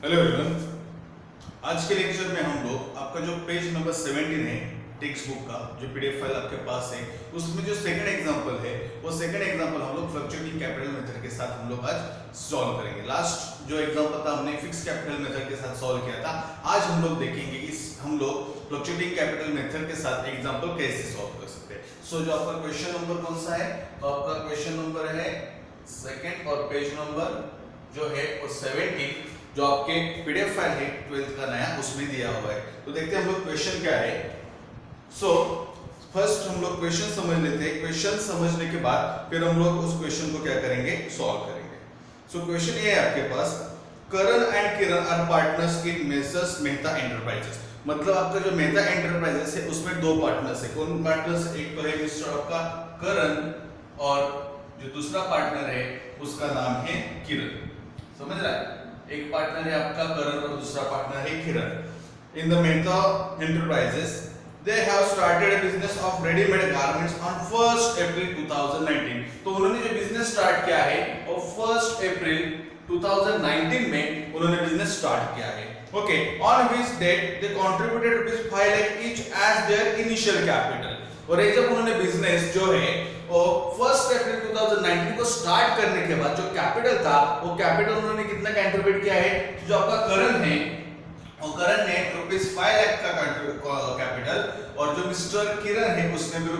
Hello everyone. आज के lecture में हम लोग आपका जो पेज नंबर 17 है टेक्स्ट बुक का जो पीडीएफ फाइल आपके पास है उसमें जो सेकंड एग्जांपल है वो सेकंड एग्जांपल हम लोग फ्लक्चुएटिंग कैपिटल मेथड के साथ हम लोग आज सॉल्व करेंगे। लास्ट जो एग्जांपल था हमने फिक्स कैपिटल मेथड के साथ सॉल्व किया था। आज हम लोग देखेंगे हम लोग फ्लक्चुएटिंग कैपिटल मेथड के साथ एग्जांपल कैसे सॉल्व कर सकते हैं। सो जो आपका क्वेश्चन नंबर कौन सा है, तो आपका क्वेश्चन नंबर है सेकंड और पेज नंबर जो है वो 17 जो आपके पीडीएफ फाइल है 12th का नया उसमें दिया हुआ है। तो देखते हैं हम लोग क्वेश्चन क्या है। सो फर्स्ट हम लोग क्वेश्चन समझ लेते हैं। क्वेश्चन समझने के बाद फिर हम लोग उस क्वेश्चन को क्या करेंगे, सॉल्व करेंगे। सो क्वेश्चन ये है आपके पास, Karan and Kiran are partners in messrs Mehta enterprises. मतलब आपका जो मेहता एंटरप्राइजेस है उसमें दो पार्टनर्स है। कौन पार्टनर्स? एक तो है मिस्टर आपका करण और जो दूसरा पार्टनर है उसका नाम है किरण। समझ रहा है? एक पार्टनर है आपका करण और दूसरा पार्टनर है Kiran. In the Mehta enterprises they have started a business of readymade garments on 1st April 2019। तो उन्होंने जो बिजनेस स्टार्ट किया है वो 1st अप्रैल 2019 में उन्होंने बिजनेस स्टार्ट किया है। Okay, on which date they contributed ₹5 lakh each as their initial capital. और ये जब उन्होंने बिजनेस जो है वो 1st अप्रैल 2019 को स्टार्ट करने के बाद जो कैपिटल था वो कैपिटल उन्होंने कितना कंट्रीब्यूट किया है, जो आपका करण है और करण ने ₹5 लाख का कैपिटल और जो मिस्टर किरण है उसने भी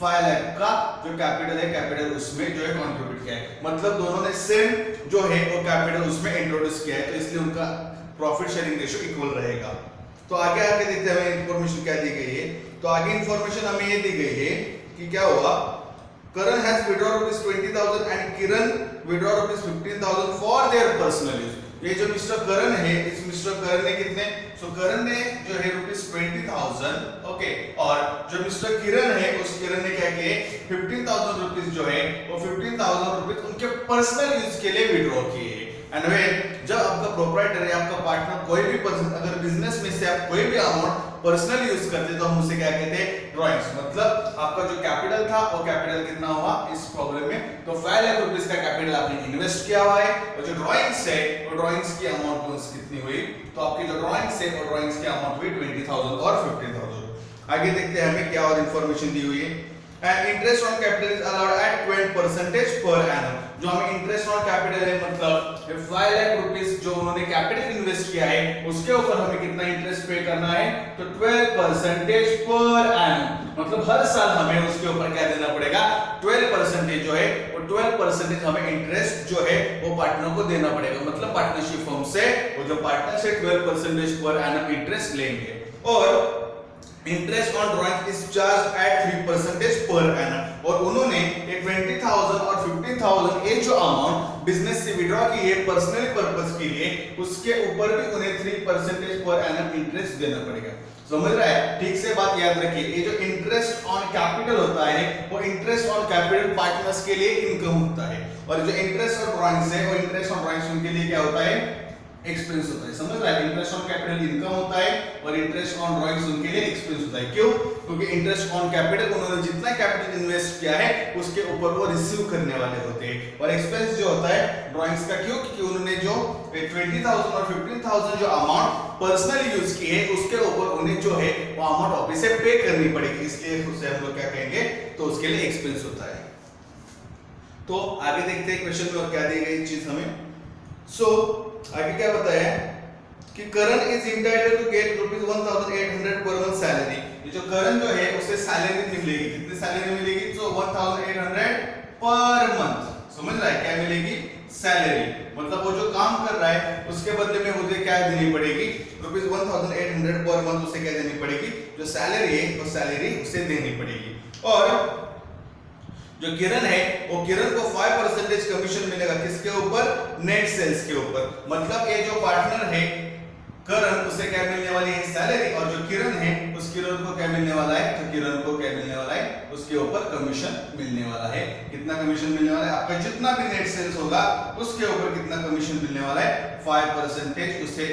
₹5 लाख का जो कैपिटल है कैपिटल उसमें जो है कंट्रीब्यूट किया है। मतलब दोनों ने सेम जो है वो कैपिटल उसमें इंट्रोड्यूस किया है, तो इसलिए उनका प्रॉफिट शेयरिंग रेशियो इक्वल रहेगा। तो आगे आगे देखते हैं हमें इंफॉर्मेशन क्या दी गई है। तो आगे इंफॉर्मेशन हमें ये दी गई है कि क्या हुआ, Karan has withdraw ₹20,000 and Kiran withdraw ₹15,000 for their personal use. ये जो मिस्टर करण है, इस मिस्टर करण ने कितने, सो करण ने जो है ₹20,000, ओके, और जो मिस्टर किरण है उस किरण ने क्या किए, ₹15,000 जो है वो ₹15,000 उनके पर्सनल यूज के लिए विड्रॉ किए। एंड जब आपका प्रोप्राइटर या आपका पार्टनर कोई भी पर्सन अगर बिजनेस में से आप कोई भी अमाउंट पर्सनल यूज करते तो हम उसे क्या कहते हैं, ड्रॉइंग्स। मतलब आपका जो कैपिटल था वो कैपिटल कितना हुआ इस प्रॉब्लम में, तो ₹5 लाख का कैपिटल आपने इन्वेस्ट किया हुआ है और जो ड्रॉइंग्स है वो ड्रॉइंग्स की अमाउंट कितनी हुई, तो आपकी जो ड्रॉइंग्स है वो ड्रॉइंग्स की अमाउंट हुई 20,000 और 15,000। आगे देखते हैं हमें क्या और इंफॉर्मेशन दी हुई है। And interest on capital is allowed at 12% per annum. जो हमें इंटरेस्ट ऑन कैपिटल है मतलब ₹5 लाख जो उन्होंने कैपिटल इन्वेस्ट किया है उसके ऊपर हमें कितना इंटरेस्ट पे करना है, तो 12% पर एनम। मतलब हर साल हमें उसके ऊपर क्या देना पड़ेगा, 12% जो है वो 12% हमें इंटरेस्ट जो है वो पार्टनर को देना पड़ेगा। मतलब पार्टनरशिप फर्म से वो जो पार्टनर से 12% पर एनम इंटरेस्ट लेंगे। और interest on drawing is charge at 3% per annum. और उन्होंने 20,000 और 15,000 ये जो अमाउंट बिजनेस से विड्रॉ की है पर्सनल पर्पस के लिए, उसके ऊपर भी उन्हें 3% पर एनम इंटरेस्ट देना पड़ेगा। समझ रहा है? ठीक से बात याद रखिए, ये जो इंटरेस्ट ऑन कैपिटल होता है वो इंटरेस्ट ऑन कैपिटल पार्टनर्स के लिए इनकम होता है, और जो इंटरेस्ट ऑन ड्राइंग्स है वो इंटरेस्ट ऑन ड्राइंग्स उनके लिए क्या होता है, एक्सपेंस होता है। समझ रहा है? इंटरेस्ट ऑन कैपिटल इनकम होता है और इंटरेस्ट ऑन ड्राइंग्स उनके लिए एक्सपेंस होता है। क्यों? क्योंकि इंटरेस्ट ऑन कैपिटल उन्होंने जितना कैपिटल इन्वेस्ट किया है उसके ऊपर वो रिसीव करने वाले होते हैं, और एक्सपेंस जो होता है ड्राइंग्स का, क्यों? क्योंकि उन्होंने जो 20,000 और 15,000 जो अमाउंट पर्सनली यूज की है उसके ऊपर उन्हें जो है वो अमाउंट ऑफिस से पे करनी पड़ेगी, इसलिए उसे हम लोग क्या कहेंगे, तो उसके लिए एक्सपेंस होता है। तो आगे देखते हैं क्वेश्चन में और क्या दी गई चीज हमें। सो आगे क्या बताया कि Karan is entitled to get ₹1,800 per month salary. ये जो करण जो है उसे सैलरी मिलेगी, कितनी सैलरी मिलेगी, तो 1,800 पर मंथ। समझ रहा है? क्या मिलेगी, सैलरी। मतलब वो जो काम कर रहा है उसके बदले में मुझे क्या देनी पड़ेगी, ₹1,800 पर मंथ उसे क्या देनी पड़ेगी, जो सैलरी है वो सैलरी उसे देनी पड़ेगी। और जो किरण है वो किरण को 5% कमीशन मिलेगा, किसके ऊपर, नेट सेल्स के ऊपर। मतलब ये जो पार्टनर है करण उसे क्या मिलने वाली है सैलरी, और जो किरण है उस किरण को क्या मिलने वाला है, तो किरण को क्या मिलने वाला है, उसके ऊपर कमीशन मिलने वाला है। कितना कमीशन मिलने वाला है, आपका जितना भी नेट सेल्स होगा उसके ऊपर कितना कमीशन मिलने वाला है, 5% उसे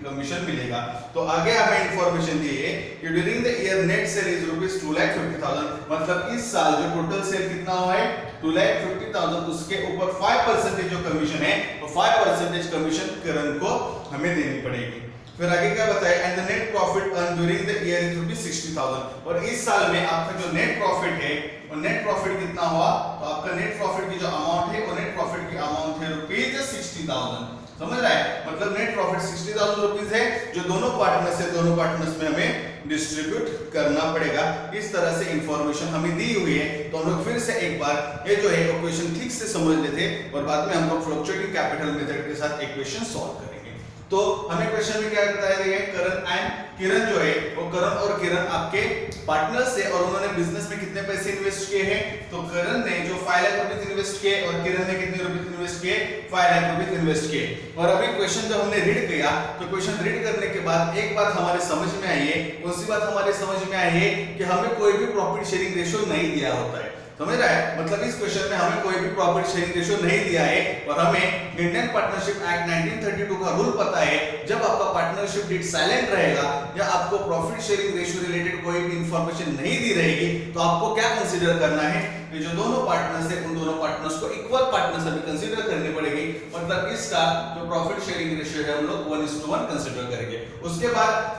कमीशन मिलेगा। तो आगे हमें इंफॉर्मेशन दी है कि during the year net cell is rupees 2,50,000, मतलब इस साल जो टोटल सेल कितना हुआ है 2,50,000, उसके ऊपर 5% जो कमीशन है वो 5% कमीशन करण को हमें देनी पड़ेगी। फिर आगे क्या बताया, and the net profit earn during the year is rupees 60,000, और इस साल में आपका जो नेट प्रॉफिट है वो नेट प्रॉफिट कितना हुआ, तो आपका नेट प्रॉफिट की जो अमाउंट है वो नेट प्रॉफिट की अमाउंट है रुपीज 60,000। समझ रहा है, मतलब नेट प्रॉफिट 60,000 रुपीज है जो दोनों पार्टनर्स में हमें डिस्ट्रीब्यूट करना पड़ेगा। इस तरह से इंफॉर्मेशन हमें दी हुई है, तो हम लोग फिर से एक बार ये जो है इक्वेशन ठीक से समझ लेते और बाद में हम लोग फ्लक्चुएटिंग कैपिटल मेथड के साथ इक्वेशन सॉल्व करेंगे। तो हमें क्वेश्चन में क्या बताया गया है, करण एंड किरण जो है वो करण और किरण आपके पार्टनर्स है और उन्होंने बिजनेस में कितने पैसे इन्वेस्ट किए हैं, तो करण ने जो 5 लाख रुपए इन्वेस्ट किए और किरण ने कितने रुपए इन्वेस्ट किए, 5 लाख रुपए इन्वेस्ट किए। और अभी क्वेश्चन जब हमने रीड किया तो क्वेश्चन रीड करने के बाद एक बात हमारे समझ में आई है, कौन सी बात हमारे समझ में आई है कि हमें कोई भी प्रॉफिट शेयरिंग रेशियो नहीं दिया होता है। समझ रहा है, मतलब इस क्वेश्चन में हमें कोई भी प्रॉफिट शेयरिंग रेशियो नहीं दिया है और हमें इंडियन पार्टनरशिप एक्ट 1932 का रूल पता है, जब आपका पार्टनरशिप डीड साइलेंट रहेगा या आपको प्रॉफिट शेयरिंग रेशियो रिलेटेड कोई भी इंफॉर्मेशन नहीं दी रहेगी तो आपको क्या कंसीडर करना है, ये जो दोनों पार्टनर्स है उन दोनों पार्टनर्स को इक्वल पार्टनर्स अभी कंसीडर करनी पड़ेगी, मतलब इसका जो प्रॉफिट शेयरिंग रेशियो है हम लोग 1:1 कंसीडर करेंगे। उसके बाद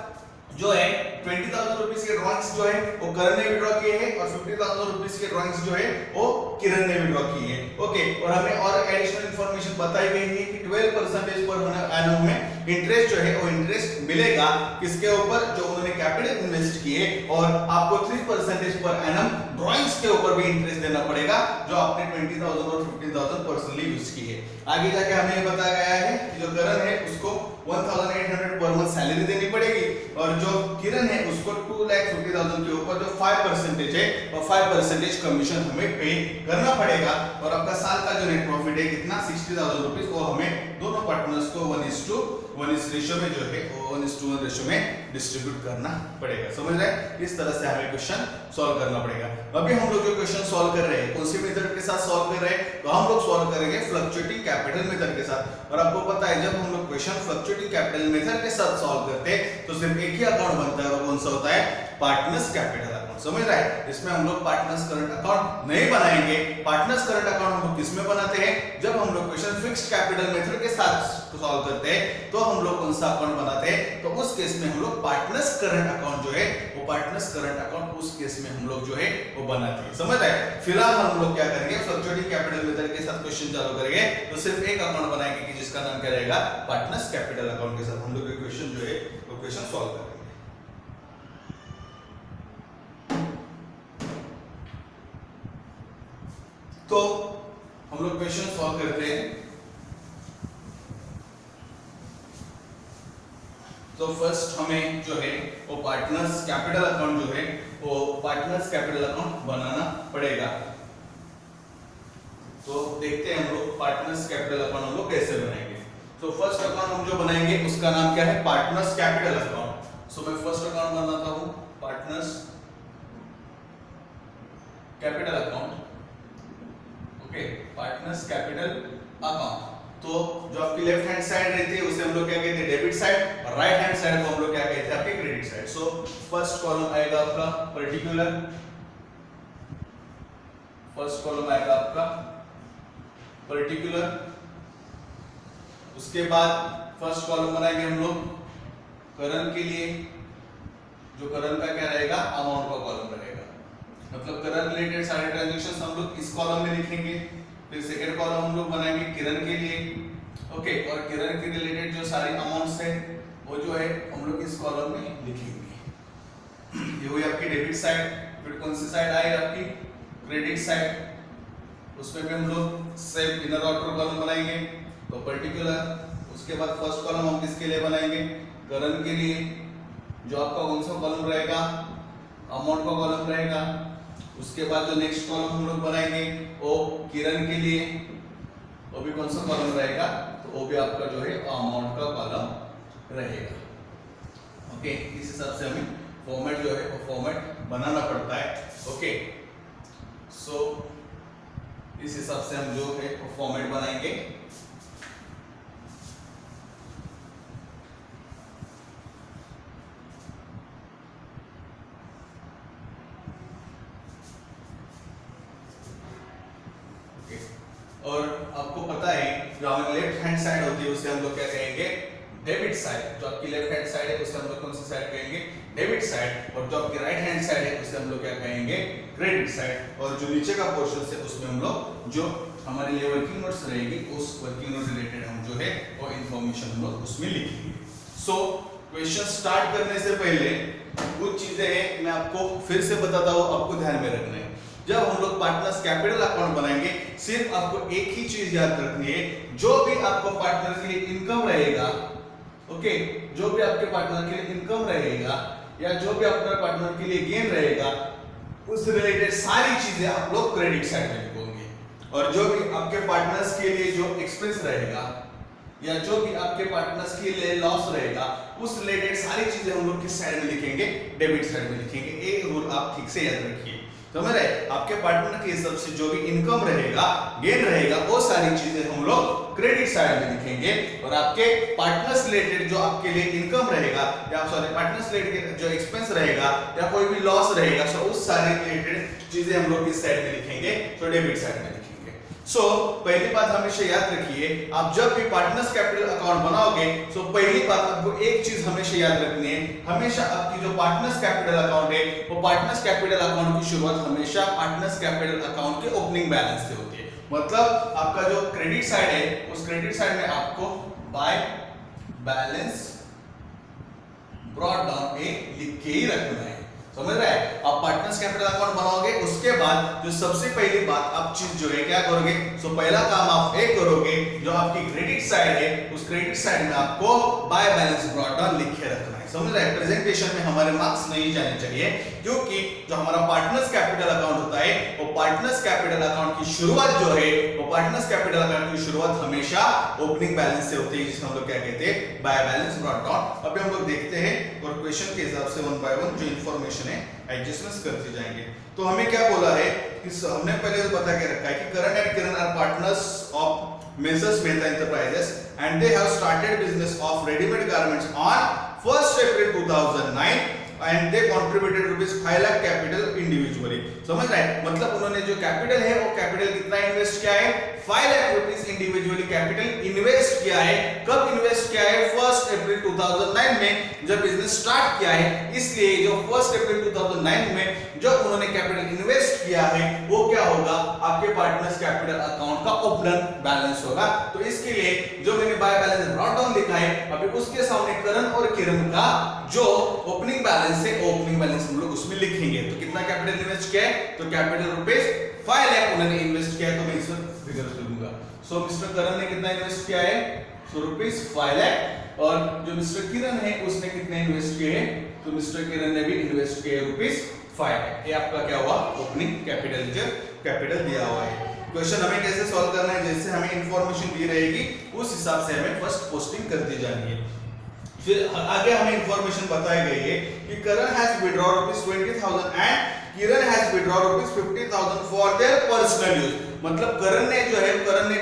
जो है 20,000 रुपीस के ड्रॉइंग्स जो है वो करण ने विड्रॉ किए हैं और 50,000 रुपीस के ड्रॉइंग्स जो है वो किरण ने विड्रॉ किए हैं। ओके, और हमें और एडिशनल इंफॉर्मेशन बताई गई है कि 12% पर एनम में इंटरेस्ट जो है वो इंटरेस्ट मिलेगा किसके ऊपर, जो उन्होंने कैपिटल इन्वेस्ट किए, और आपको 3% पर एनम ड्रॉइंग्स के ऊपर भी इंटरेस्ट देना पड़ेगा जो आपने 20,000 और 50,000 पर्सनली यूज किए। आगे जाके हमें ये बताया गया है कि जो करण है उसको 1,800 पर मंथ सैलरी देनी पड़ेगी और जो किरण है उसको 2,50,000 के ऊपर जो 5% है और 5% कमीशन हमें पे करना पड़ेगा। और आपका साल का जो नेट प्रॉफिट है कितना 60,000 रुपीस, वो हमें दोनों पार्टनर्स को 1:1 रेशियो में जो है 1:1 रेशियो में डिस्ट्रीब्यूट करना पड़ेगा। समझ रहे हैं, इस तरह से हमें क्वेश्चन सॉल्व करना पड़ेगा। अभी हम लोग जो क्वेश्चन सॉल्व कर रहे हैं कौन सी मेथड के साथ सॉल्व कर रहे हैं, तो हम लोग सॉल्व करेंगे फ्लक्चुएटिंग कैपिटल मेथड के साथ। और आपको पता है जब हम लोग क्वेश्चन फ्लक्चुएटिंग कैपिटल मेथड के साथ सॉल्व करते हैं तो सिर्फ एक ही अकाउंट बनता है और कौन सा होता है, पार्टनर्स कैपिटल अकाउंट। समझ रहा है, इसमें हम लोग पार्टनर्स करंट अकाउंट नहीं बनाएंगे। पार्टनर्स करंट अकाउंट हम लोग किसमें बनाते हैं, जब हम लोग क्वेश्चन फिक्स्ड कैपिटल मेथड के साथ सॉल्व करते हैं तो हम लोग कौन सा अकाउंट बनाते हैं, तो उस केस में हम लोग पार्टनर्स करंट अकाउंट जो है वो पार्टनर्स करंट अकाउंट उस केस में हम लोग जो है वो बनाते हैं। समझ रहे हैं, फिलहाल हम लोग क्या करेंगे, फ्लक्चुएटिंग कैपिटल मेथड के साथ क्वेश्चन चालू करेंगे तो सिर्फ एक अकाउंट बनाएंगे कि जिसका नाम क्या रहेगा, पार्टनर्स कैपिटल अकाउंट के साथ हम लोग क्वेश्चन जो है वो क्वेश्चन सॉल्व करेंगे। तो हम लोग क्वेश्चन सॉल्व करते हैं। तो फर्स्ट हमें जो है वो पार्टनर्स कैपिटल अकाउंट जो है वो पार्टनर्स कैपिटल अकाउंट बनाना पड़ेगा। तो देखते हैं हम लोग पार्टनर्स कैपिटल अकाउंट हम लोग कैसे बनाएंगे। तो फर्स्ट अकाउंट हम जो बनाएंगे उसका नाम क्या है, पार्टनर्स कैपिटल अकाउंट। सो मैं फर्स्ट अकाउंट बनाता हूं partners capital account. Okay, partners capital account. तो जो आपकी लेफ्ट हैंड साइड रहती है उसे हम लोग क्या कहते हैं, डेबिट साइड, और राइट हैंड साइड को हम लोग क्या कहते हैं, आपकी credit side. So first column आएगा आपका पर्टिकुलर, फर्स्ट कॉलम आएगा आपका पर्टिकुलर। उसके बाद फर्स्ट कॉलम बनाएंगे हम लोग करण के लिए, जो करण का क्या रहेगा, अमाउंट का कॉलम रहेगा, मतलब करण रिलेटेड सारे ट्रांजैक्शंस हम लोग इस कॉलम में लिखेंगे। फिर सेकंड कॉलम हम लोग बनाएंगे किरण के लिए। ओके, और किरण के रिलेटेड जो सारी अमाउंट्स है वो जो है हम लोग इस कॉलम में लिखेंगे। ये हुई आपकी डेबिट साइड। फिर कौन सी साइड आई आपकी, क्रेडिट साइड, उसमें भी हम लोग सेम इनर आउटर कॉलम बनाएंगे, तो पर्टिकुलर। उसके बाद फर्स्ट कॉलम हम किसके लिए बनाएंगे, करण के लिए, जो आपका कौन सा कॉलम रहेगा, अमाउंट का कॉलम रहेगा। उसके बाद जो नेक्स्ट कॉलम हम लोग बनाएंगे वो किरण के लिए, वो भी कौन सा कॉलम रहेगा, तो वो भी आपका जो है अमाउंट का कॉलम रहेगा। ओके, इस हिसाब से हमें फॉर्मेट जो है वो फॉर्मेट बनाना पड़ता है। ओके, सो इस हिसाब से हम जो है वो फॉर्मेट बनाएंगे। और आपको पता है जो हमारी लेफ्ट हैंड साइड होती है उसे हम लोग क्या कहेंगे, डेबिट साइड। जो आपकी लेफ्ट हैंड साइड है उसे हम लोग कौन सी साइड कहेंगे, डेबिट साइड। और जो आपकी राइट हैंड साइड है उसे हम लोग क्या कहेंगे, क्रेडिट साइड। और जो नीचे का पोर्शन है उसमें हम लोग जो हमारी लिए वर्किंग नोट्स रहेगी उस वर्किंग नोट रिलेटेड हम जो है वो इंफॉर्मेशन हम लोग उसमें लिखेंगे। सो क्वेश्चन स्टार्ट करने से पहले कुछ चीजें हैं मैं आपको फिर से बताता हूँ, आपको ध्यान में रखना है। जब हम लोग पार्टनर्स कैपिटल अकाउंट बनाएंगे सिर्फ आपको एक ही चीज याद रखनी है, जो भी आपको पार्टनर के लिए इनकम रहेगा, ओके, जो भी आपके पार्टनर के लिए इनकम रहेगा या जो भी आपके पार्टनर के लिए गेन रहेगा उस रिलेटेड सारी चीजें आप लोग क्रेडिट साइड में लिखोगे। और जो भी आपके पार्टनर्स के लिए जो एक्सपेंस रहेगा या जो भी आपके पार्टनर्स के लिए लॉस रहेगा उस रिलेटेड सारी चीजें हम लोग किस साइड में लिखेंगे, डेबिट साइड में लिखेंगे। ये रूल आप ठीक से याद रखिए। समझ रहे, आपके पार्टनर के हिसाब से जो भी इनकम रहेगा, गेन रहेगा, वो सारी चीजें हम लोग क्रेडिट साइड में लिखेंगे। और आपके पार्टनर्स रिलेटेड जो आपके लिए इनकम रहेगा या सॉरी पार्टनर्स रिलेटेड जो एक्सपेंस रहेगा या कोई भी लॉस रहेगा, सो उस सारे रिलेटेड चीजें हम लोग किस साइड में लिखेंगे, तो डेबिट साइड में लिखेंगे। सो पहली बात हमेशा याद रखिए, आप जब भी पार्टनर्स कैपिटल अकाउंट बनाओगे तो पहली बात आपको एक चीज हमेशा याद रखनी है, हमेशा आपकी जो पार्टनर्स कैपिटल अकाउंट है वो पार्टनर्स कैपिटल अकाउंट की शुरुआत हमेशा पार्टनर्स कैपिटल अकाउंट के ओपनिंग बैलेंस से होती है। मतलब आपका जो क्रेडिट साइड है उस क्रेडिट साइड में आपको बाय बैलेंस ब्रॉट डाउन ए लिख के ही रखना है। समझ रहे हैं, आप पार्टनर्स कैपिटल अकाउंट बनाओगे उसके बाद जो सबसे पहली बात आप चीज जो है क्या करोगे, सो पहला काम आप ये करोगे जो आपकी क्रेडिट साइड है उस क्रेडिट साइड में आपको बाय बैलेंस ब्रॉट डाउन लिख के रखना है। समझ रहे हैं, प्रेजेंटेशन में हमारे मार्क्स नहीं जाने चाहिए क्योंकि जो हमारा पार्टनर्स कैपिटल अकाउंट होता है वो पार्टनर्स कैपिटल अकाउंट की शुरुआत जो है वो पार्टनर्स कैपिटल अकाउंट की शुरुआत हमेशा ओपनिंग बैलेंस से होती है, जिसे हम लोग क्या कहते हैं, बाय बैलेंस ब्रॉट डाउन। अभी हम लोग देखते हैं और क्वेश्चन के हिसाब से वन बाय वन जो इंफॉर्मेशन है एडजस्टमेंट्स करते जाएंगे। तो हमें क्या बोला है कि हमने पहले बता के रखा है कि Karan and Kiran are partners of messrs Mehta enterprises and they have started business of readymade garments on 1st April 2009 and they contributed ₹5 lakh capital individually। समझ रहे हैं, मतलब उन्होंने जो कैपिटल है वो कैपिटल कितना इन्वेस्ट किया है, 5 lakh rupees individually capital invest किया है। कब इन्वेस्ट किया है, 1st April 2009 में जब बिजनेस स्टार्ट किया है। इसलिए जो 1st April 2009 में जो उन्होंने कैपिटल इन्वेस्ट किया है वो क्या होगा, आपके पार्टनर्स कैपिटल अकाउंट का ओपनिंग बैलेंस होगा। तो इसके लिए जो मैंने बाय बैलेंस ब्रॉट डाउन लिखा है, अभी उसके सामने करण और किरण का जो ओपनिंग बैलेंस है ओपनिंग बैलेंस हम लोग उसमें लिखेंगे। तो कितना कैपिटल इन्वेस्ट किया है, तो कैपिटल ₹5 लाख उन्होंने इन्वेस्ट किया है, तो मैं इसमें फिगर लिखूंगा। सो मिस्टर करण ने कितना इन्वेस्ट किया है, सो ₹5 लाख। और जो मिस्टर किरण है उसने कितने इन्वेस्ट किए हैं, तो मिस्टर किरण ने भी इन्वेस्ट किए ₹5 लाख। ये आपका क्या हुआ, ओपनिंग कैपिटल जो कैपिटल दिया हुआ है। क्वेश्चन हमें कैसे सॉल्व करना है, जैसे हमें इंफॉर्मेशन दी रहेगी उस हिसाब से हमें फर्स्ट पोस्टिंग करती जानी है। फिर आगे हमें इंफॉर्मेशन बताई गई है कि Karan has withdrawn ₹20,000 and Kiran has withdrawn ₹50,000 for their personal use. मतलब करण ने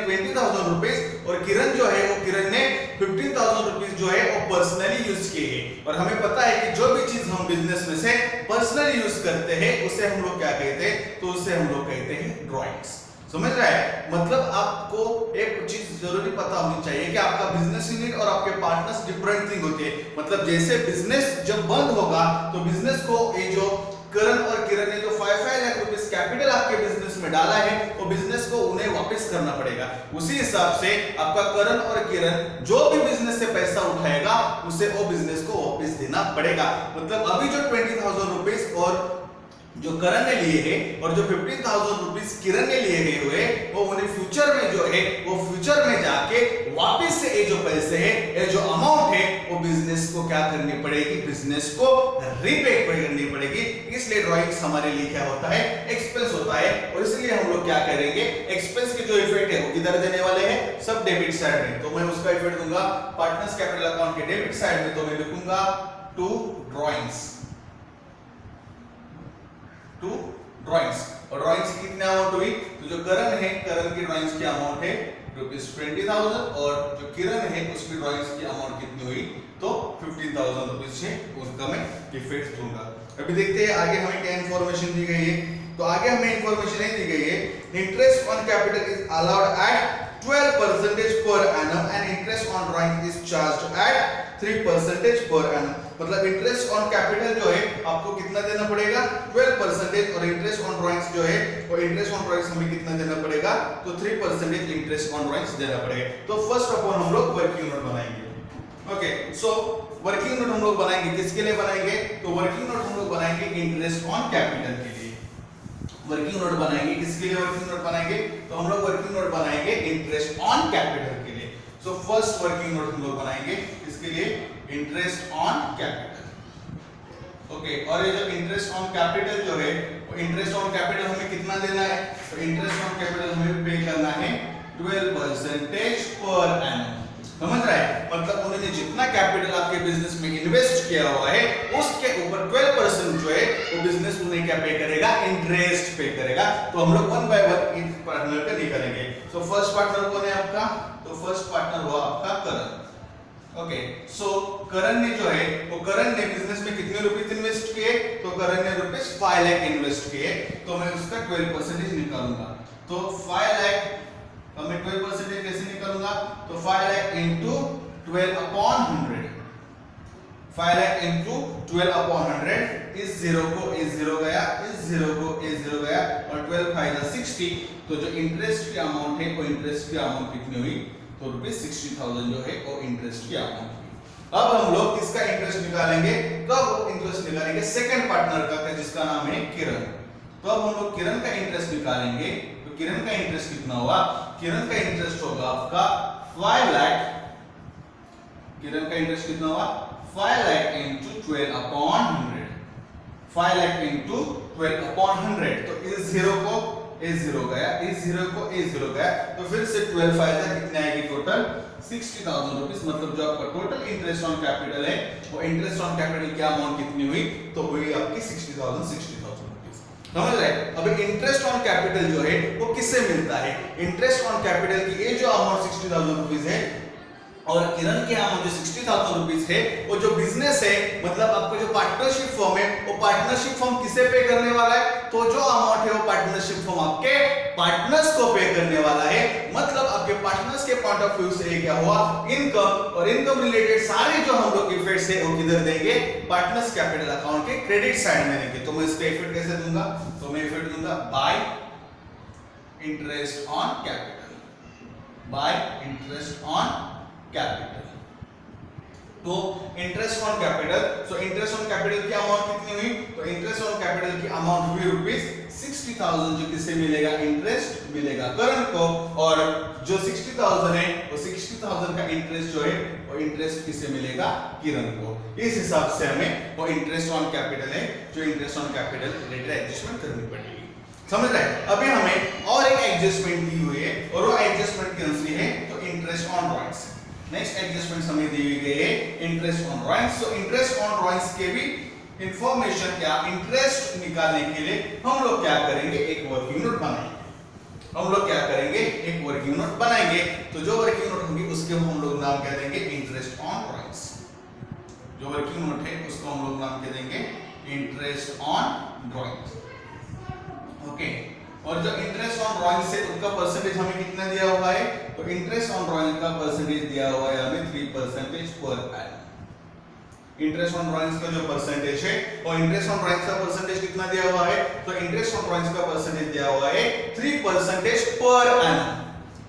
20,000 और किरण जो है वो किरण ने 15,000 रुपीस जो है वो पर्सनली यूज किए हैं। और हमें पता है कि जो भी चीज हम बिजनेस में से पर्सनली यूज करते हैं उसे हम लोग क्या कहते हैं, तो उसे हम लोग कहते हैं ड्राइंग्स। समझ रहा है, मतलब आपको एक चीज जरूरी पता होनी चाहिए कि आपका बिजनेस यूनिट और आपके पार्टनर्स डिफरेंट थिंग होती है। मतलब जैसे बिजनेस जब बंद होगा तो बिजनेस को ये जो करण और किरण ने जो 5 लाख रुपीस कैपिटल आपके बिजनेस में डाला है वो बिजनेस को उन्हें वापस करना पड़ेगा। उसी हिसाब से आपका करण और किरण जो भी बिजनेस से पैसा उठाएगा उसे वो बिजनेस को वापस देना पड़ेगा। मतलब अभी जो 20,000 रुपीस और जो करण ने लिए हैं और जो 15,000 रुपीस किरण ने लिए गए हुए वो उन्हें फ्यूचर में जो है वो फ्यूचर में जाके वापस से ये जो पैसे है ये जो अमाउंट है वो बिजनेस को क्या करनी पड़ेगी, बिजनेस को रीपे करनी पड़ेगी। इसलिए ड्राइंग्स हमारे लिए क्या होता है, एक्सपेंस होता है। और इसलिए हम लोग क्या करेंगे, एक्सपेंस के जो इफेक्ट है वो किधर देने वाले हैं, सब डेबिट साइड में। तो मैं उसका इफेक्ट दूंगा पार्टनर्स कैपिटल अकाउंट के डेबिट साइड में, तो मैं लिखूंगा टू ड्राइंग्स, टू ड्राइंग्स। और ड्राइंग्स की कितने अमाउंट हुई? तो जो करण है, करण की ड्राइंग्स की अमाउंट है ₹20,000 और जो किरण है उसकी ड्राइंग्स की अमाउंट कितनी हुई? तो ₹15,000 है। उनका मैं डिफेक्ट दूंगा। अभी देखते हैं आगे हमें क्या इंफॉर्मेशन दी गई है। तो आगे हमें इंफॉर्मेशन नहीं दी गई है, interest on capital is allowed at 12% per annum and interest on drawing is charged at 3% per annum। मतलब इंटरेस्ट ऑन कैपिटल जो है आपको कितना देना पड़ेगा? 12%। और इंटरेस्ट ऑन ड्राइंग्स जो है वो इंटरेस्ट ऑन ड्राइंग्स हमें कितना देना पड़ेगा? तो 3% इंटरेस्ट ऑन ड्राइंग्स देना पड़ेगा। तो फर्स्ट ऑफ ऑल हम लोग वर्किंग नोट बनाएंगे। ओके, सो वर्किंग नोट हम लोग बनाएंगे किसके लिए बनाएंगे? तो वर्किंग नोट हम लोग बनाएंगे इंटरेस्ट ऑन कैपिटल के लिए। वर्किंग नोट बनाएंगे किसके लिए? वर्किंग नोट बनाएंगे तो हम लोग वर्किंग नोट बनाएंगे इंटरेस्ट ऑन कैपिटल के लिए। सो फर्स्ट वर्किंग नोट हम लोग बनाएंगे किसके लिए? Interest on capital. ओके, और ये जो इंटरेस्ट ऑन कैपिटल जो है वो इंटरेस्ट ऑन कैपिटल हमें कितना देना है? तो इंटरेस्ट ऑन कैपिटल हमें पे करना है 12% पर एनम। समझ रहा है? मतलब उन्होंने जितना कैपिटल आपके बिजनेस में इन्वेस्ट किया हुआ है उसके ऊपर 12% जो है वो बिजनेस उन्हें क्या पे करेगा? इंटरेस्ट पे करेगा। तो हम लोग one by one in partner का निकालेंगे। सो फर्स्ट पार्टनर कौन है आपका? तो फर्स्ट पार्टनर हुआ आपका करण। ओके, सो करण ने जो है वो करण ने बिजनेस में कितने रुपए इन्वेस्ट किए? तो करण ने ₹5 लाख इन्वेस्ट किए। तो मैं उसका 12% निकालूंगा। तो 5 लाख मैं 12% कैसे निकालूंगा? तो 5 लाख इंटू 12/100, 5 लाख इंटू 12/100 इस 0 को इस 0 गया, इस 0 को इस 0 गया और 12 5 60। तो जो इंटरेस्ट की अमाउंट है वो इंटरेस्ट की अमाउंट कितनी हुई? तो ₹60,000 जो है वो इंटरेस्ट की अमाउंट हुई। अब हम लोग किसका इंटरेस्ट निकालेंगे? कब इंटरेस्ट निकालेंगे? सेकंड पार्टनर का जिसका नाम है किरण। तो अब हम लोग किरण का इंटरेस्ट निकालेंगे। तो किरण का इंटरेस्ट कितना होगा? किरण का इंटरेस्ट होगा आपका 5 लाख। किरण का इंटरेस्ट कितना होगा? 5 लाख इंटू 12/100, 5 लाख इंटू 12/100। तो इस 0 को इस 0 गया, इस 0 को इस 0 गया, तो फिर से 12 फायदा कितने आएगी? Total 60,000 rupees. मतलब जो आपका टोटल इंटरेस्ट ऑन कैपिटल है वो इंटरेस्ट ऑन कैपिटल की अमाउंट कितनी हुई? तो हुई आपकी 60,000 रुपीस। समझ रहे? अब इंटरेस्ट ऑन कैपिटल जो है वो किससे मिलता है? इंटरेस्ट ऑन कैपिटल की ये जो अमाउंट 60,000 रुपीस है और किरण के अमाउंट जो 60,000 रुपीस है वो जो बिजनेस है, मतलब आपको जो पार्टनरशिप फॉर्म है वो पार्टनरशिप फॉर्म किसे पे करने वाला है? तो जो अमाउंट है वो पार्टनरशिप फॉर्म आपके पार्टनर्स को पे करने वाला है। मतलब आपके पार्टनर्स के पॉइंट ऑफ व्यू से क्या हुआ? इनकम और इनकम रिलेटेड सारे जो हम लोग इफेक्ट्स है वो किधर देंगे? पार्टनर्स कैपिटल अकाउंट के क्रेडिट साइड में देंगे। तो मैं इसका इफेक्ट कैसे दूंगा? तो मैं इफेक्ट दूंगा by interest on capital, by interest on capital. तो interest on capital, so interest on capital की अमाउंट कितनी हुई? तो इंटरेस्ट ऑन कैपिटल की अमाउंट हुई ₹60,000 जो किससे मिलेगा? इंटरेस्ट मिलेगा करण को। और जो 60,000 है वो 60,000 का इंटरेस्ट जो है वो इंटरेस्ट किससे मिलेगा? किरण को। इस हिसाब से हमें वो इंटरेस्ट ऑन कैपिटल है जो interest on capital related adjustment करनी पड़ेगी। समझ रहे? अभी हमें और एक एडजस्टमेंट दी हुई है और वो एडजस्टमेंट कौन सी है? तो interest on drawings. Next adjustment हमें दी गई है इंटरेस्ट ऑन ड्राइंग्स। तो इंटरेस्ट ऑन ड्राइंग्स के भी इंफॉर्मेशन क्या, इंटरेस्ट निकालने के लिए हम लोग क्या करेंगे? एक वर्किंग नोट बनाएंगे। हम लोग क्या करेंगे? एक वर्किंग नोट बनाएंगे। तो जो वर्किंग नोट होगी उसके हम लोग नाम क्या देंगे? Interest on drawings. जो वर्किंग नोट है उसको हम लोग नाम क्या देंगे? Interest on drawings. ओके, और जो इंटरेस्ट ऑन ड्राइंग्स है उसका परसेंटेज हमें कितना दिया हुआ है? तो इंटरेस्ट ऑन ड्राइंग का परसेंटेज दिया हुआ है हमें 3% per annum. Interest on drawings का जो परसेंटेज है और इंटरेस्ट ऑन ड्राइंग्स का परसेंटेज कितना दिया हुआ है? तो इंटरेस्ट ऑन ड्राइंग्स का परसेंटेज दिया हुआ है 3% पर एनम।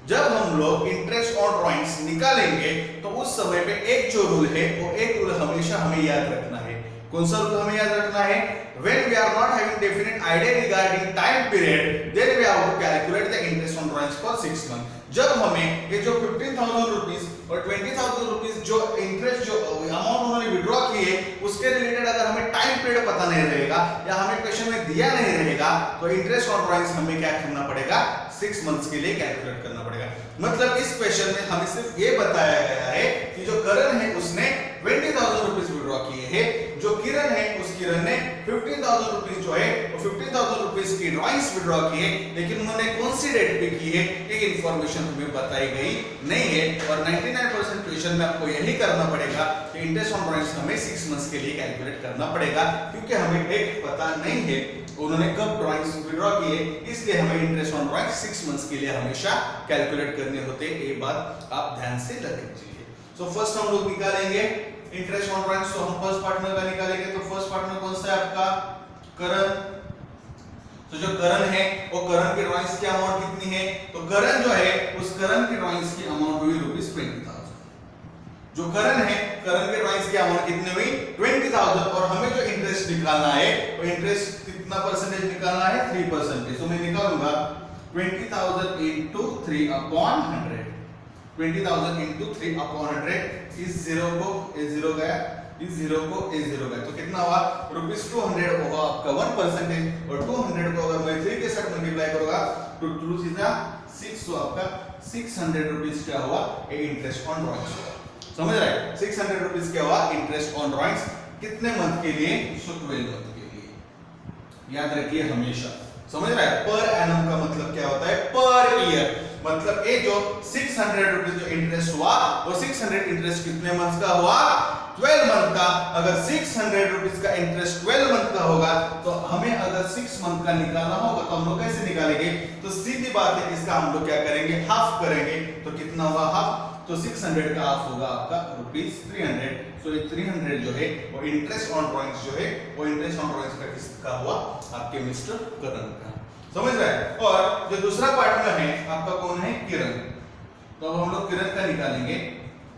जब हम लोग इंटरेस्ट ऑन ड्राइंग्स निकालेंगे तो उस समय पे एक जो रूल है वो एक रूल हमेशा हमें याद रखना है। कौन सा रूल हमें याद रखना है? When we are not having definite idea regarding time period, then we have to calculate the interest on drawings for 6 months. जब हमें ये जो 15,000 रुपीस और 20,000 रुपीस जो इंटरेस्ट जो अमाउंट उन्होंने विड्रॉ किए उसके रिलेटेड अगर हमें टाइम पीरियड पता नहीं रहेगा या हमें क्वेश्चन में दिया नहीं रहेगा तो इंटरेस्ट ऑन ड्राइंग्स हमें क्या करना पड़ेगा? 6 मंथ्स के लिए कैलकुलेट करना पड़ेगा। मतलब इस क्वेश्चन में हमें सिर्फ ये बताया गया है कि जो करण है उसने 20,000 रुपीज विड्रॉ किए हैं, जो किरण है उस किरण ने 15,000 रुपीज जो है वो 15,000 रुपीज की ड्राइंग्स विड्रॉ किए, लेकिन उन्होंने कौन सी डेट पे की है ये इंफॉर्मेशन हमें बताई गई नहीं है। और 99% क्वेश्चन में आपको यही करना पड़ेगा कि इंटरेस्ट ऑन ड्राइंग्स हमें 6 मंथ्स के लिए कैलकुलेट करना पड़ेगा, क्योंकि हमें डेट पता नहीं है उन्होंने कब ड्राइंग्स विड्रॉ किए, इसलिए हमें इंटरेस्ट ऑन ड्राइंग्स 6 मंथ्स के लिए हमेशा कैलकुलेट करने होते हैं। ये बात आप ध्यान से रख लीजिए। सो फर्स्ट हम लोग निकालेंगे इंटरेस्ट ऑन ड्राइंग्स। तो हम फर्स्ट पार्टनर का निकालेंगे। तो फर्स्ट पार्टनर कौन सा है आपका? करण। तो जो करण है वो करण की ड्राइंग्स की अमाउंट कितनी है? तो करण जो है उस करण की ड्राइंग्स की अमाउंट हुई ₹20,000। जो करण है करण के ड्राइंग्स की अमाउंट कितनी हुई? 20,000। और हमें जो इंटरेस्ट निकालना है वो इंटरेस्ट कितना परसेंटेज निकालना है? 3%। तो मैं निकालूंगा 20,000 into 3/100। 20,000 into 3/100। इस जीरो को ए जीरो गया, इस जीरो को ए जीरो गया, तो कितना हुआ? ₹200 होगा आपका 1%। और 200 को अगर मैं 3 के साथ मल्टीप्लाई करूंगा तो 2 सीधा 6, तो आपका 600 रुपीज क्या हुआ? ये इंटरेस्ट ऑन ड्राइंग्स हुआ। समझ रहे हैं? 600 रुपीज क्या हुआ? Interest on drawings. कितने मंथ के लिए? 12 मंथ के लिए। याद रखिए हमेशा। समझ रहे हैं? पर एनम का मतलब क्या होता है? Per year. मतलब ये जो 600 रुपीज जो इंटरेस्ट हुआ वो 600 इंटरेस्ट कितने मंथ का हुआ? 12 मंथ का। अगर 600 रुपीज का इंटरेस्ट 12 मंथ का होगा तो हमें अगर 6 मंथ का निकालना होगा तो हम लोग कैसे निकालेंगे? तो सीधी बात है, इसका हम लोग क्या करेंगे? हाफ करेंगे। तो कितना होगा हाफ? तो 600 का हाफ होगा आपका ₹300। सो ये 300 जो है वो इंटरेस्ट ऑन ड्राइंग्स जो है वो इंटरेस्ट ऑन ड्राइंग्स का किसका हुआ? आपके मिस्टर करण का। समझ रहे हैं? और जो दूसरा पार्टनर है आपका कौन है? किरण। तो अब हम लोग किरण का निकालेंगे।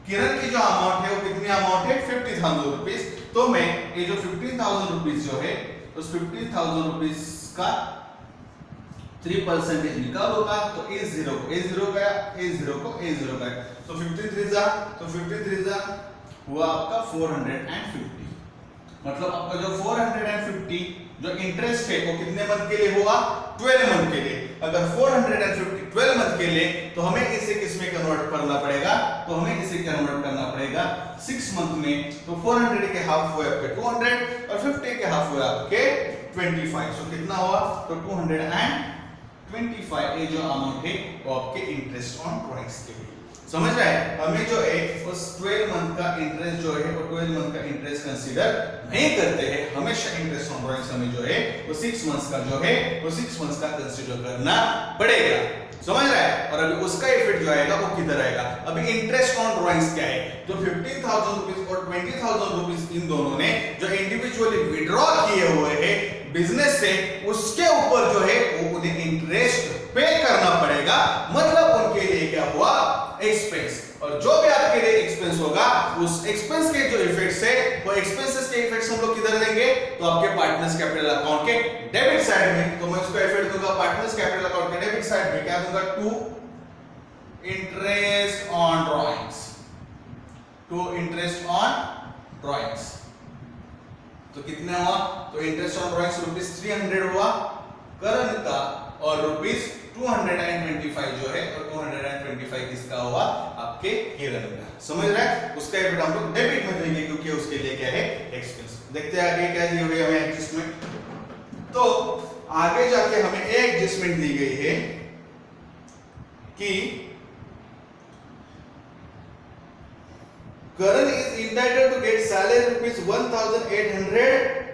किरण की जो अमाउंट है वो कितनी अमाउंट है? 50,000 रुपीज। तो मैं ये जो 15,000 रुपीज जो है उस 15,000 रुपीज का 3% निकालूंगा। तो ए जीरो को ए जीरो गया, ए जीरो को ए जीरो गया, तो 53 जा हुआ आपका 450। मतलब आपका जो 450 जो इंटरेस्ट है वो कितने मंथ के लिए हुआ? 12 मंथ के लिए। अगर 450 12 मंथ के लिए तो हमें इसे किसमें कन्वर्ट करना पड़ेगा? तो हमें इसे कन्वर्ट करना पड़ेगा 6 मंथ में। तो 400 के हाफ हुए आपके 200 और 50 के हाफ हुए आपके 25। सो कितना हुआ? तो 225 ये जो अमाउंट है वो आपके इंटरेस्ट ऑन ड्राइंग्स के लिए। समझ रहे हैं? हमें जो है उस 12 मंथ का इंटरेस्ट जो है वो 12 मंथ का इंटरेस्ट कंसीडर नहीं करते हैं। हमेशा इंटरेस्ट ऑन ड्राइंग्स हमें जो है वो 6 मंथ्स का जो है वो 6 मंथ्स का कंसीडर करना पड़ेगा। समझ रहा है? और अभी उसका इफेक्ट जो आएगा वो किधर आएगा? अभी इंटरेस्ट ऑन ड्राइंग्स क्या है? जो 15,000 रुपीज और 20,000 रुपीज इन दोनों ने जो इंडिविजुअली विड्रॉ किए हुए हैं बिजनेस से, उसके ऊपर जो है वो उन्हें इंटरेस्ट पे करना पड़ेगा। मतलब उनके लिए क्या हुआ? एक्सपेंस। और जो भी आपके लिए एक्सपेंस होगा उस एक्सपेंस के जो इफेक्ट्स है वो एक्सपेंसेस के इफेक्ट्स हम लोग किधर देंगे? तो आपके पार्टनर्स कैपिटल अकाउंट के डेबिट साइड में। तो मैं उसका इफेक्ट दूंगा पार्टनर्स कैपिटल अकाउंट के डेबिट साइड में। क्या दूंगा? To interest on drawings. To interest on drawings. तो कितना हुआ? तो इंटरेस्ट ऑन ड्राइंग्स ₹300 हुआ करण का, और ₹225 जो है और 225 किसका हुआ? आपके किरण का। समझ रहे हैं? उसका इफेक्ट हम लोग डेबिट में देंगे क्योंकि उसके लिए क्या है? एक्सपेंस। देखते हैं आगे क्या दी हुई है हमें एडजस्टमेंट। तो आगे जाके हमें एक एडजस्टमेंट दी गई है कि Karan is entitled to get salary ₹1,800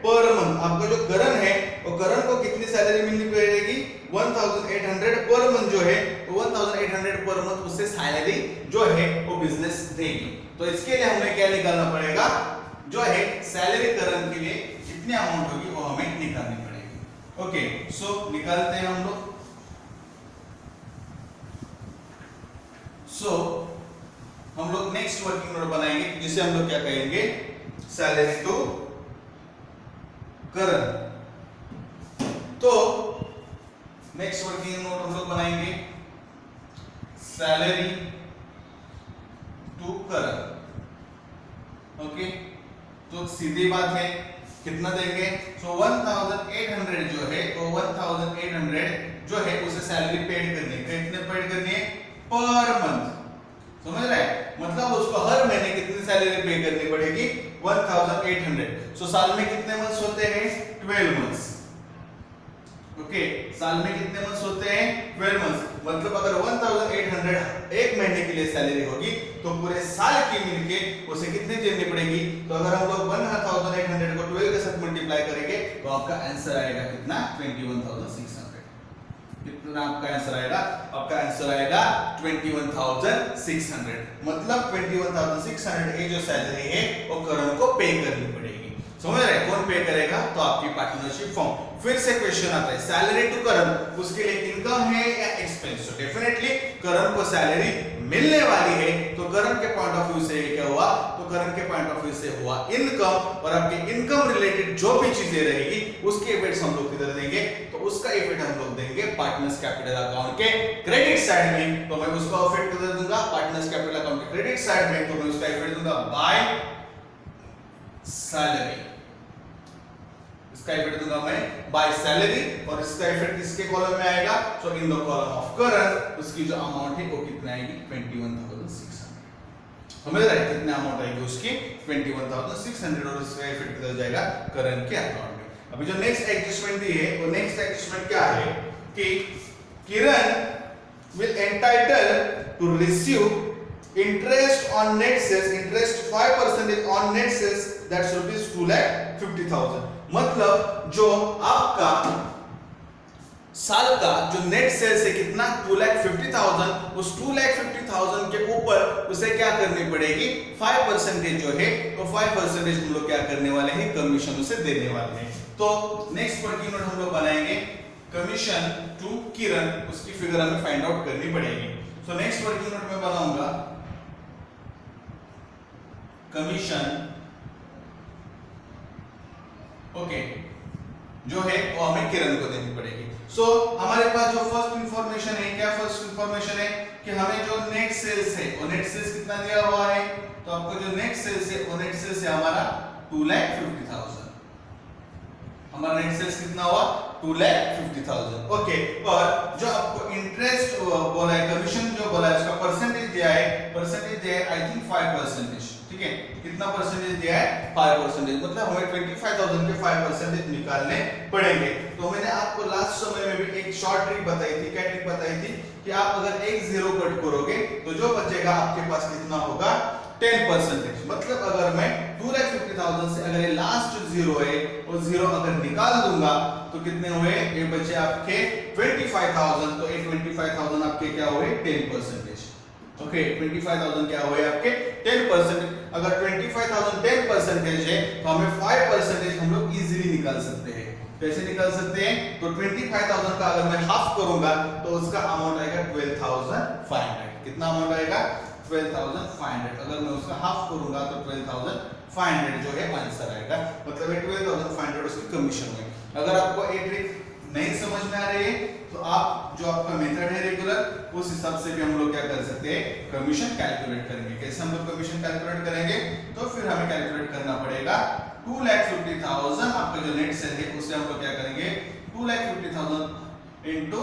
per month. आपका जो करण है वो करण को कितनी सैलरी मिलनी पड़ेगी? 1,800 पर मंथ जो है वो 1,800 पर मंथ उससे सैलरी जो है वो बिजनेस देगी। तो इसके लिए हमें क्या निकालना पड़ेगा? जो है सैलरी करण के लिए कितनी अमाउंट होगी वो हमें निकालनी पड़ेगी। ओके, सो निकालते हैं हम लोग। हम लोग नेक्स्ट वर्किंग नोट बनाएंगे जिसे हम लोग क्या कहेंगे? सैलरी टू करण। तो नेक्स्ट वर्किंग नोट हम लोग बनाएंगे सैलरी टू करण। ओके, तो सीधी बात है कितना देंगे? 1,800 जो है तो 1,800 जो है उसे सैलरी पेड करनी है। कितने पेड करनी है? Per month. समझ रहे हैं? मतलब उसको हर महीने कितनी सैलरी पे करनी पड़ेगी? 1800। सो साल में कितने मंथ्स होते हैं? 12 मंथ्स। ओके, साल में कितने मंथ्स होते हैं? 12 मंथ्स। मतलब अगर 1800 एक महीने के लिए सैलरी होगी तो पूरे साल की मिलके उसे कितनी देनी पड़ेगी? तो अगर हम लोग 1800 को 12 के साथ मल्टीप्लाई करेंगे तो आपका आंसर आएगा कितना? 21,600। कितना आपका आंसर आएगा? आपका आंसर आएगा 21,600। मतलब 21,600 ये जो सैलरी है वो करण को पे करनी पड़ेगी। समझ रहे? कौन पे करेगा? तो आपकी पार्टनरशिप फॉर्म। फिर से क्वेश्चन आता है, सैलरी टू करण, उसके लिए इनकम है या एक्सपेंस? तो डेफिनेटली करण को सैलरी मिलने वाली है, तो करण के पॉइंट ऑफ व्यू से क्या हुआ? तो करण के पॉइंट ऑफ व्यू से हुआ इनकम, और आपके इनकम रिलेटेड जो भी चीजें रहेगी उसके इफेक्ट्स हम लोग किधर देंगे? तो उसका इफेक्ट हम लोग देंगे पार्टनर्स कैपिटल अकाउंट के क्रेडिट साइड में। तो मैं उसका इफेक्ट किधर दूंगा? पार्टनर्स कैपिटल अकाउंट के क्रेडिट साइड में। तो मैं उसका इफेक्ट दूंगा बाय सैलरी। इसका इफेक्ट दूंगा मैं बाय सैलरी, और इसका इफेक्ट किसके कॉलम में आएगा? So in the column of current. उसकी जो अमाउंट है वो कितना आएगी? 21,600। समझ रहे हैं? कितना अमाउंट आएगी उसकी? 21,600, और उसका इफेक्ट किधर जाएगा? करंट के अकाउंट में। अभी जो नेक्स्ट एडजस्टमेंट दी है वो नेक्स्ट एडजस्टमेंट क्या है कि Kiran will entitle to receive interest on net sales, interest 5% on net sales, that's rupees 2,50,000। मतलब जो आपका साल का जो नेट सेल्स है कितना? 2,50,000। उस 2,50,000 के ऊपर उसे क्या करनी पड़ेगी? 5% जो है तो 5% हम लोग क्या करने वाले हैं? कमीशन उसे देने वाले हैं। तो नेक्स्ट वर्किंग नोट हम लोग बनाएंगे कमीशन टू किरण, उसकी फिगर हमें फाइंड आउट करनी पड़ेगी। तो नेक्स्ट वर्किंग नोट में बनाऊंगा कमीशन, ओके, जो है वो हमें किरण को देनी पड़ेगी। सो हमारे पास जो फर्स्ट इंफॉर्मेशन है, क्या फर्स्ट इंफॉर्मेशन है कि हमें जो नेट सेल्स है वो नेट सेल्स कितना दिया हुआ है? तो आपको जो नेट सेल्स है वो नेट सेल्स है हमारा 2,50,000। हमारा नेट सेल्स कितना हुआ? 2,50,000। ओके, और जो आपको इंटरेस्ट बोला है, कमीशन जो बोला है, उसका परसेंटेज दिया है, परसेंटेज दिया है आई थिंक 5%। ठीक है, कितना परसेंटेज दिया है? 5%। मतलब हमें 25,000 के 5% निकालने पड़ेंगे। तो मैंने आपको लास्ट समय में भी एक शॉर्ट ट्रिक बताई थी। क्या ट्रिक बताई थी? कि आप अगर एक जीरो कट करोगे तो जो बचेगा आपके पास कितना होगा? 10%। मतलब अगर मैं 2,50,000 से अगर ये लास्ट जीरो है वो जीरो अगर निकाल दूंगा तो कितने हुए? ये बचे आपके 25,000। तो ये 25,000 आपके क्या हुए? 10%। ओके, 25,000 क्या हुए आपके? 10%। अगर 25,000 10% है तो हमें 5% हम लोग इजीली निकाल सकते हैं। कैसे निकाल सकते हैं? तो 25,000 का अगर मैं हाफ करूंगा तो उसका अमाउंट आएगा 12,500। कितना अमाउंट आएगा? 12,500। अगर मैं उसका हाफ करूंगा तो 12,500 जो है आंसर आएगा। मतलब ये 12,500 उसकी कमीशन हुई। अगर आपको ये ट्रिक नहीं समझ में आ रही है तो आप जो आपका मेथड है रेगुलर, उस हिसाब से भी हम लोग क्या कर सकते हैं? कमीशन कैलकुलेट करेंगे। कैसे हम लोग कमीशन कैलकुलेट करेंगे? तो फिर हमें कैलकुलेट करना पड़ेगा 2,50,000। आपका जो नेट सेल है उसे हम लोग क्या करेंगे? 2,50,000 इंटू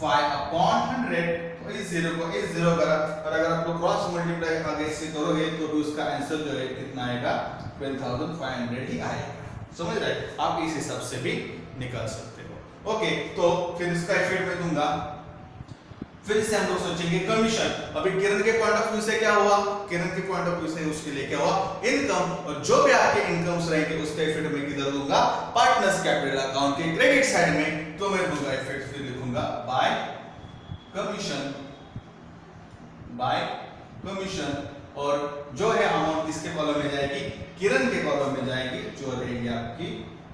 5/100। तो इस जीरो को इस जीरो करा, और अगर आप लोग क्रॉस मल्टीप्लाई आगे से करोगे तो भी उसका आंसर जो है कितना आएगा? 12,500 ही आएगा। समझ रहे? आप इस हिसाब से भी निकाल सकते हो। ओके, तो फिर इसका इफेक्ट मैं दूंगा। फिर से हम लोग सोचेंगे कमीशन। अभी किरण के पॉइंट ऑफ व्यू से क्या हुआ? किरण के पॉइंट ऑफ व्यू से उसके लिए क्या हुआ? इनकम, और जो भी आपके इनकम्स रहेंगे उसका इफेक्ट मैं किधर दूंगा? पार्टनर्स कैपिटल अकाउंट के क्रेडिट साइड में। तो मैं दूंगा इफेक्ट, फिर लिखूंगा बाय कमीशन, बाय कमीशन, और जो है अमाउंट किसके कॉलम में जाएगी? किरण के कॉलम में जाएगी, जो रहेगी आपकी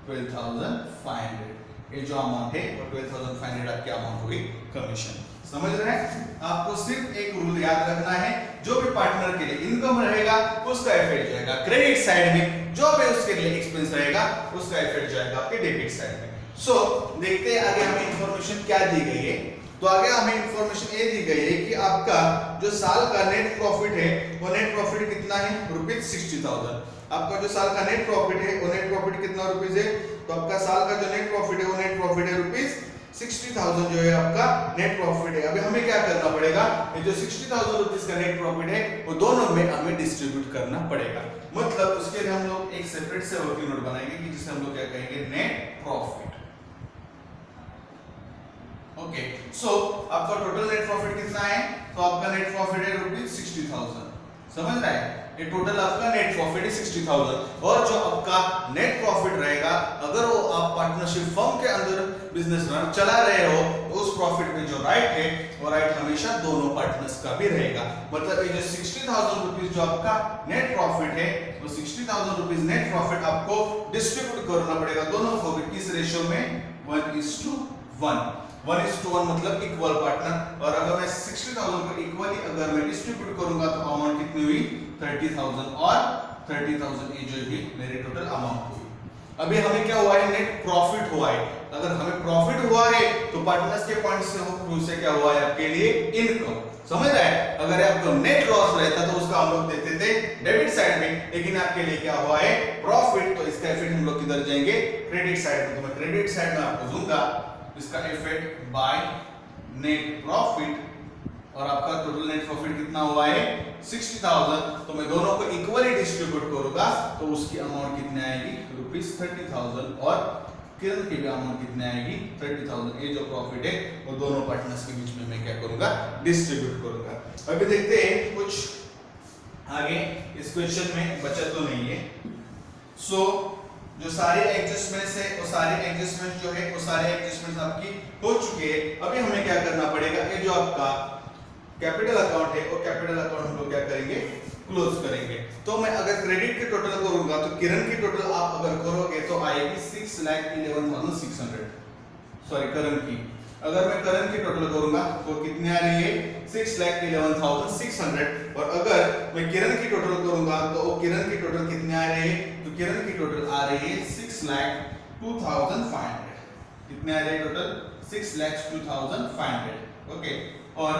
12,500। ये जो अमाउंट है वो 12,500 आपकी अमाउंट हुई कमीशन। समझ रहे हैं? आपको सिर्फ एक रूल याद रखना है, जो भी पार्टनर के लिए इनकम रहेगा उसका इफेक्ट जाएगा क्रेडिट साइड में, जो भी उसके लिए एक्सपेंस रहेगा उसका इफेक्ट जाएगा आपके डेबिट साइड में। सो देखते हैं आगे हमें इंफॉर्मेशन क्या दी गई है। तो आगे हमें इंफॉर्मेशन ये दी गई है कि आपका जो साल का नेट प्रॉफिट है वो नेट प्रॉफिट कितना है? ₹60,000। आपका जो साल का नेट प्रॉफिट है वो नेट प्रॉफिट कितना रुपीस है? तो आपका साल का जो नेट प्रॉफिट है वो नेट प्रॉफिट है 60,000 जो है आपका नेट प्रॉफिट है। अभी हमें क्या करना पड़ेगा, ये जो 60,000 रुपीस का नेट प्रॉफिट है वो दोनों में हमें डिस्ट्रीब्यूट करना पड़ेगा। मतलब उसके लिए हम लोग एक सेपरेट से वर्किंग नोट बनाएंगे कि जिसे हम लोग क्या कहेंगे, नेट प्रॉफिट। ओके, सो आपका टोटल नेट प्रॉफिट कितना है, तो आपका नेट प्रॉफिट है ₹60,000। समझ रहा है, ये टोटल आपका नेट प्रॉफिट है 60,000। और जो आपका नेट प्रॉफिट रहेगा, अगर वो आप पार्टनरशिप फर्म के अंदर बिजनेस रन चला रहे हो तो उस प्रॉफिट में जो राइट है वो राइट हमेशा दोनों पार्टनर्स का भी रहेगा। मतलब ये जो 60,000 रुपीस जो आपका नेट प्रॉफिट है, वो 60,000 रुपीस नेट प्रॉफिट आपको डिस्ट्रीब्यूट करना पड़ेगा दोनों को किस रेशियो में, 1:1। 1:1 मतलब इक्वल पार्टनर। और अगर मैं 60,000 को इक्वली अगर मैं डिस्ट्रीब्यूट करूंगा तो अमाउंट कितनी हुई, 30,000 और 30,000 ये जो भी मेरी टोटल अमाउंट हुई। अभी हमें क्या हुआ है, नेट प्रॉफिट हुआ है। अगर हमें प्रॉफिट हुआ है तो पार्टनर्स के पॉइंट से क्या हुआ है आपके लिए, इनकम। समझ रहा है, अगर आपको नेट लॉस रहता तो उसका हम लोग देते थे डेबिट साइड में, लेकिन आपके लिए क्या हुआ है, प्रॉफिट। तो इसका इफेक्ट हम लोग किधर जाएंगे, क्रेडिट साइड में। तो मैं क्रेडिट साइड में आपको दूंगा इसका इफेक्ट बाय नेट प्रॉफिट। और आपका टोटल नेट प्रॉफिट कितना हुआ है, 60,000। तो मैं दोनों को इक्वली डिस्ट्रीब्यूट करूंगा तो उसकी अमाउंट कितनी आएगी, ₹30,000। और किरण की भी अमाउंट कितनी आएगी, 30,000। ये जो प्रॉफिट है वो दोनों पार्टनर्स के बीच में मैं क्या करूंगा, डिस्ट्रीब्यूट करूंगा। अभी देखते हैं कुछ आगे, इस क्वेश्चन में बचा तो नहीं है। सो जो सारे एडजस्टमेंट्स है वो सारे एडजस्टमेंट जो है वो सारे एडजस्टमेंट्स आपकी हो चुके हैं। अभी हमें क्या करना पड़ेगा, ये जो आपका कैपिटल अकाउंट है वो कैपिटल अकाउंट हम लोग क्या करेंगे, क्लोज करेंगे। तो मैं अगर क्रेडिट की टोटल करूंगा तो किरण की टोटल आप अगर करोगे तो आएगी 6,11,600। सॉरी, करण की। अगर मैं करण की टोटल करूंगा तो कितनी आ रही है, 6,11,600। और अगर मैं किरण की टोटल करूंगा तो वो किरण की टोटल कितनी आ रही है, तो किरण की टोटल आ रही है 6,02,500। कितने आ रही है टोटल, 6,02,500। ओके, और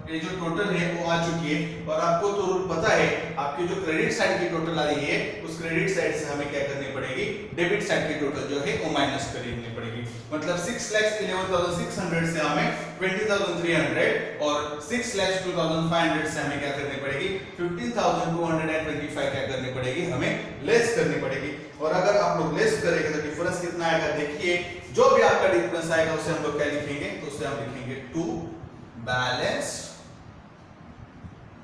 ये जो टोटल है वो आ चुकी है। और आपको तो पता है आपकी जो क्रेडिट साइड की टोटल आ रही है उस क्रेडिट साइड से हमें क्या करनी पड़ेगी, डेबिट साइड की टोटल जो है वो माइनस करनी पड़ेगी। मतलब 6,11,600 से हमें 20,300 और 6,02,500 से हमें क्या करनी पड़ेगी, 15,225 क्या करनी पड़ेगी, हमें लेस करनी पड़ेगी। और अगर आप लोग लेस करेंगे तो डिफरेंस कितना आएगा, देखिए जो भी आपका डिफरेंस आएगा उसे हम लोग क्या लिखेंगे, तो उसे हम लिखेंगे टू बैलेंस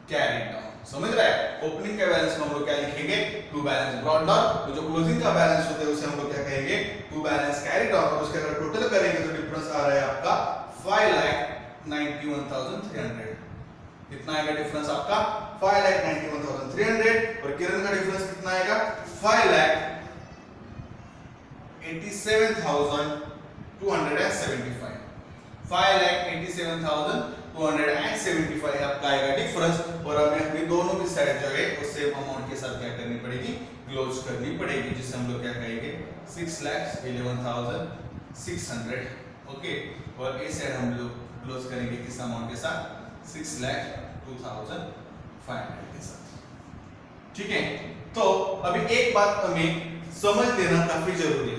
कैरी डाउन। समझ रहा है, ओपनिंग का बैलेंस को हम लोग क्या लिखेंगे, टू बैलेंस ब्रॉट डाउन। तो जो क्लोजिंग का बैलेंस होता है उसे हम लोग क्या कहेंगे, टू बैलेंस कैरी डाउन। और उसके अगर टोटल करेंगे तो डिफरेंस आ रहा है आपका 5,91,300। कितना आएगा डिफरेंस आपका, 5,91,300। और किरण का डिफरेंस कितना आएगा, 5,87,275। 5,87,275 आपका आएगा डिफरेंस। और हमें अपनी दोनों की साइड जो है वो सेम अमाउंट के साथ क्या करनी पड़ेगी, क्लोज करनी पड़ेगी, जिसे हम लोग क्या कहेंगे, 6,11,600। ओके, और इस साइड हम लोग क्लोज करेंगे किस अमाउंट के साथ, 6,02,500 के साथ। ठीक है, तो अभी एक बात हमें समझ लेना काफी जरूरी है,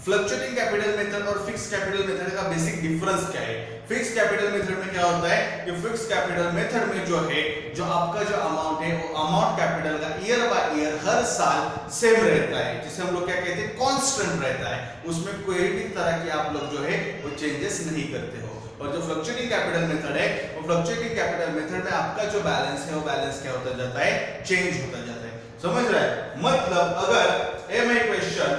फ्लक्चुएटिंग कैपिटल मेथड और फिक्स कैपिटल मेथड का बेसिक डिफरेंस क्या है। फिक्स कैपिटल मेथड में क्या होता है कि फिक्स कैपिटल मेथड में जो है, जो आपका जो अमाउंट है वो अमाउंट कैपिटल का ईयर बाय ईयर हर साल सेम रहता है, जिसे हम लोग क्या कहते हैं, कांस्टेंट रहता है। उसमें कोई भी तरह की आप लोग जो है वो चेंजेस नहीं करते हो। और जो फ्लक्चुएटिंग कैपिटल मेथड है, वो फ्लक्चुएटिंग कैपिटल मेथड में आपका जो बैलेंस है वो बैलेंस क्या होता जाता है, चेंज होता जाता है। समझ रहा है, मतलब अगर मैं क्वेश्चन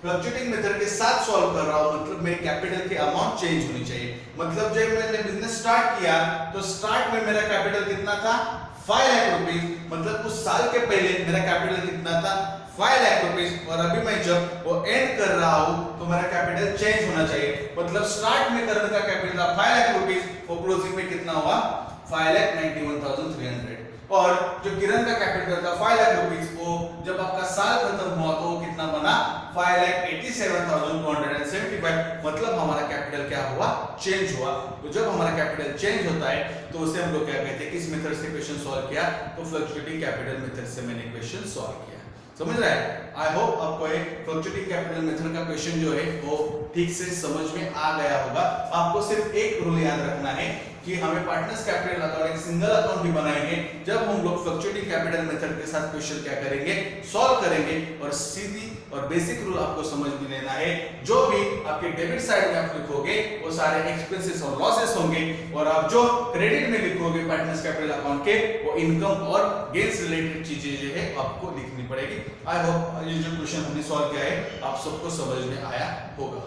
फ्लक्चुएटिंग मेथड के साथ सॉल्व कर रहा हूं, मतलब मेरे कैपिटल की अमाउंट चेंज होनी चाहिए। मतलब जब मैंने बिजनेस स्टार्ट किया तो स्टार्ट में मेरा कैपिटल कितना था, 5 लाख रुपीस। मतलब उस साल के पहले मेरा कैपिटल कितना था, 5 लाख रुपीस। और अभी मैं जब वो एंड कर रहा हूं तो मेरा कैपिटल चेंज होना चाहिए। मतलब स्टार्ट में करने का कैपिटल था 5 लाख रुपीस, और क्लोजिंग में कितना हुआ, 5,91,300। और जो किरण का कैपिटल था 5 लाख रुपीस, वो जब आपका साल खत्म हुआ तो वो कितना बना, 5,87,275। मतलब हमारा कैपिटल क्या हुआ, चेंज हुआ। तो जब हमारा कैपिटल चेंज होता है तो उसे हम लोग क्या कहते हैं, किस मेथड से क्वेश्चन सॉल्व किया, तो फ्लक्चुएटिंग कैपिटल मेथड से मैंने क्वेश्चन सॉल्व किया। समझ रहा है? आई होप आपको एक फ्लक्चुएटिंग कैपिटल मेथड का क्वेश्चन जो है वो ठीक से समझ में आ गया होगा। आपको सिर्फ एक रूल याद रखना है कि हमें पार्टनर्स कैपिटल अकाउंट एक सिंगल अकाउंट भी बनाएंगे जब हम लोग फ्लक्चुएटिंग कैपिटल मेथड के साथ क्वेश्चन क्या करेंगे, सॉल्व करेंगे। और सीधी और बेसिक रूल आपको समझ में लेना है, जो भी आपके डेबिट साइड में आप लिखोगे वो सारे एक्सपेंसेस और लॉसेस होंगे, और आप जो क्रेडिट में लिखोगे पार्टनर्स कैपिटल अकाउंट के, वो इनकम और गेन्स रिलेटेड चीजें जो है आपको लिखनी पड़ेगी। आई होप ये जो क्वेश्चन हमने सॉल्व किया है आप सबको समझ में आया होगा।